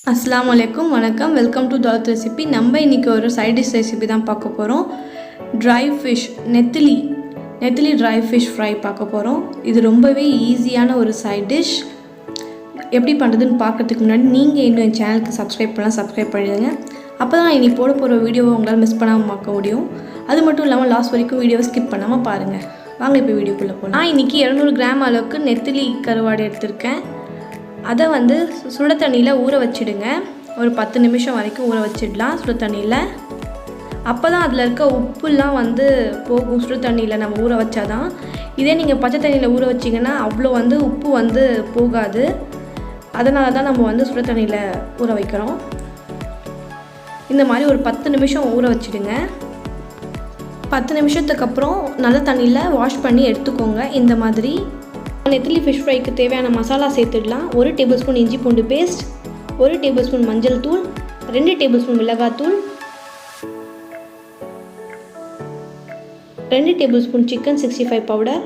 அஸ்ஸலாமு அலைக்கும் வணக்கம் வெல்கம் டு தாத் ரெசிபி. நம்ம இன்றைக்கி ஒரு சைட் டிஷ் ரெசிபி தான் பார்க்க போகிறோம். ட்ரை ஃபிஷ் நெத்திலி ட்ரை ஃபிஷ் ஃப்ரை பார்க்க போகிறோம். இது ரொம்பவே ஈஸியான ஒரு சைட் டிஷ். எப்படி பண்ணுறதுன்னு பார்க்குறதுக்கு முன்னாடி நீங்கள் இன்னும் என் சேனலுக்கு சப்ஸ்கிரைப் பண்ணிடுங்க. அப்போ தான் இனி போட போகிற வீடியோவை உங்களால் மிஸ் பண்ணாமல் பார்க்க முடியும். அது மட்டும் இல்லாமல் லாஸ்ட் வரைக்கும் வீடியோவை ஸ்கிப் பண்ணாமல் பாருங்கள். வாங்க இப்போ வீடியோக்குள்ளே போகலாம். நான் இன்றைக்கி 200 கிராம் அளவுக்கு நெத்திலி கருவாடு எடுத்திருக்கேன். அதை சுட தண்ணியில் ஊற வச்சிடுங்க. ஒரு 10 நிமிஷம் வரைக்கும் ஊற வச்சிடலாம் சுட தண்ணியில். அப்போ தான் அதில் இருக்க உப்புலாம் போகும். சுட தண்ணியில் நம்ம ஊற வச்சாதான். இதே நீங்கள் பச்சை தண்ணியில் ஊற வச்சிங்கன்னா அவ்வளோ உப்பு போகாது. அதனால தான் நம்ம சுட தண்ணியில் ஊற வைக்கிறோம். இந்த மாதிரி ஒரு 10 நிமிஷம் ஊற வச்சிடுங்க. 10 நிமிஷத்துக்கு அப்புறம் நல்ல தண்ணியில் வாஷ் பண்ணி எடுத்துக்கோங்க. இந்த மாதிரி நெத்திலி ஃபிஷ் ஃப்ரைக்கு தேவையான மசாலா சேர்த்துடலாம். 1 டேபிள் ஸ்பூன் இஞ்சி பூண்டு பேஸ்ட், 1 டேபிள் ஸ்பூன் மஞ்சள் தூள், 2 டேபிள் ஸ்பூன் மிளகாத்தூள், 2 டேபிள் ஸ்பூன் சிக்கன் 65 பவுடர்,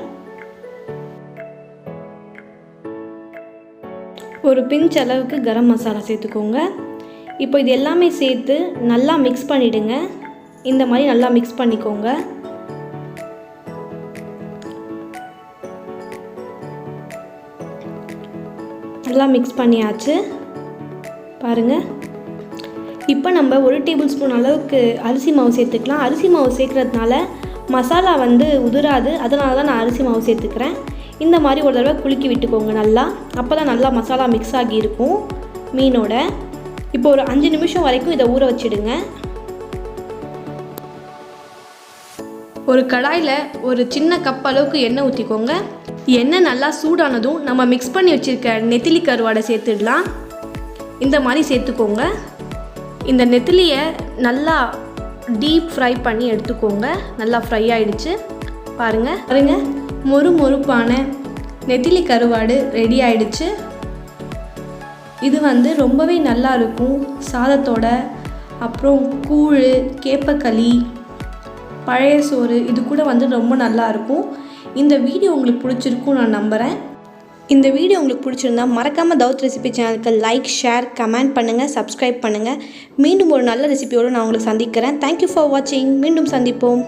ஒரு பிஞ்ச் அளவுக்கு கரம் மசாலா சேர்த்துக்கோங்க. இப்போ இது எல்லாமே சேர்த்து நல்லா மிக்ஸ் பண்ணிவிடுங்க. இந்த மாதிரி நல்லா மிக்ஸ் பண்ணிக்கோங்க. நல்லா மிக்ஸ் பண்ணியாச்சு பாருங்கள். இப்போ நம்ம 1 டேபிள் ஸ்பூன் அளவுக்கு அரிசி மாவு சேர்த்துக்கலாம். அரிசி மாவு சேர்க்குறதுனால மசாலா உதிராது. அதனால தான் நான் அரிசி மாவு சேர்த்துக்கிறேன். இந்த மாதிரி ஒரு தடவை குலுக்கி விட்டுக்கோங்க நல்லா. அப்போ தான் நல்லா மசாலா மிக்ஸ் ஆகி இருக்கும் மீனோட. இப்போ ஒரு 5 நிமிஷம் வரைக்கும் இதை ஊற வச்சிடுங்க. ஒரு கடாயில் ஒரு சின்ன கப் அளவுக்கு எண்ணெய் ஊற்றிக்கோங்க. எண்ணெய் நல்லா சூடானதும் நம்ம மிக்ஸ் பண்ணி வச்சுருக்க நெத்திலி கருவாடை சேர்த்துடலாம். இந்த மாதிரி சேர்த்துக்கோங்க. இந்த நெத்திலியை நல்லா டீப் ஃப்ரை பண்ணி எடுத்துக்கோங்க. நல்லா ஃப்ரை ஆகிடுச்சு பாருங்கள். மொறுப்பான நெத்திலி கருவாடு ரெடி ஆகிடுச்சு. இது ரொம்பவே நல்லா இருக்கும் சாதத்தோட. அப்புறம் கூழ், கேப்பக்களி, பழைய சோறு இது கூட ரொம்ப நல்லா இருக்கும். இந்த வீடியோ உங்களுக்கு பிடிச்சிருக்கும் நான் நம்புகிறேன். இந்த வீடியோ உங்களுக்கு பிடிச்சிருந்தா மறக்காமல் தாத் ரெசிபி சேனலுக்கு லைக், ஷேர், கமெண்ட் பண்ணுங்கள், சப்ஸ்கிரைப் பண்ணுங்கள். மீண்டும் ஒரு நல்ல ரெசிபியோடு நான் உங்களுக்கு சந்திக்கிறேன். தேங்க்யூ ஃபார் வாட்சிங். மீண்டும் சந்திப்போம்.